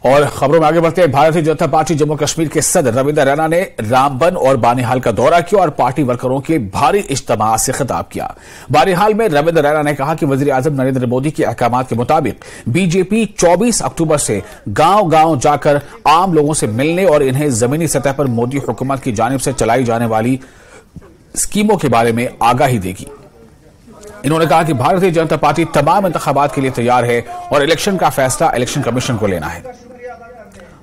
और खबरों में आगे बढ़ते हैं। भारतीय जनता पार्टी जम्मू कश्मीर के सदर रविंदर रैना ने रामबन और बानीहाल का दौरा किया और पार्टी वर्करों के भारी इज्तिमा से खिताब किया। बानीहाल में रविंदर रैना ने कहा कि वजीर आजम नरेंद्र मोदी के अहकाम के मुताबिक बीजेपी 24 अक्टूबर से गांव-गांव जाकर आम लोगों से मिलने और इन्हें जमीनी सतह पर मोदी हुकूमत की जानिब से चलाई जाने वाली स्कीमों के बारे में आगाही देगी। इन्होंने कहा कि भारतीय जनता पार्टी तमाम इंतखाबात के लिए तैयार है और इलेक्शन का फैसला इलेक्शन कमीशन को लेना है।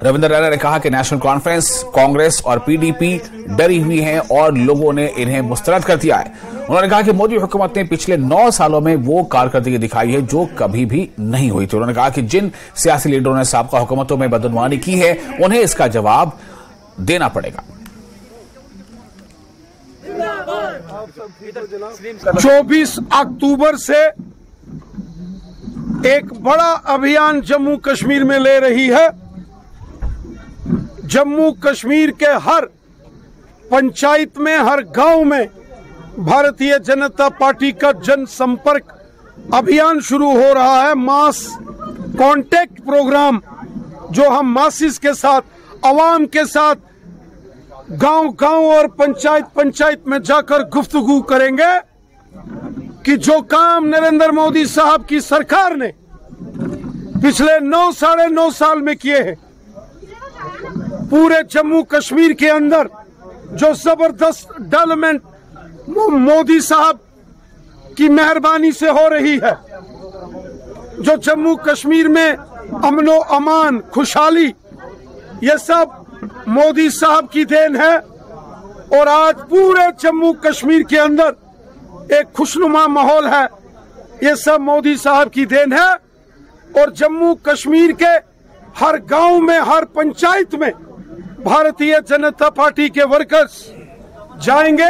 रविंदर रैना ने कहा कि नेशनल कॉन्फ्रेंस, कांग्रेस और पीडीपी डरी हुई हैं और लोगों ने इन्हें मुस्तरद कर दिया है। उन्होंने कहा कि मोदी हुकूमत ने पिछले 9 सालों में वो कारकर्दगी दिखाई है जो कभी भी नहीं हुई थी। उन्होंने कहा कि जिन सियासी लीडरों ने साबका हुकूमतों में बदनवानी की है उन्हें इसका जवाब देना पड़ेगा। 24 अक्टूबर से एक बड़ा अभियान जम्मू कश्मीर में ले रही है। जम्मू कश्मीर के हर पंचायत में, हर गांव में भारतीय जनता पार्टी का जनसंपर्क अभियान शुरू हो रहा है। मास कांटेक्ट प्रोग्राम जो हम मासिस के साथ, अवाम के साथ गांव-गांव और पंचायत में जाकर गुफ्तगू करेंगे कि जो काम नरेंद्र मोदी साहब की सरकार ने पिछले 9-9.5 साल में किए हैं, पूरे जम्मू कश्मीर के अंदर जो जबरदस्त डेवलपमेंट मोदी साहब की मेहरबानी से हो रही है, जो जम्मू कश्मीर में अमनो अमान, खुशहाली, ये सब मोदी साहब की देन है। और आज पूरे जम्मू कश्मीर के अंदर एक खुशनुमा माहौल है, ये सब मोदी साहब की देन है। और जम्मू कश्मीर के हर गांव में, हर पंचायत में भारतीय जनता पार्टी के वर्कर्स जाएंगे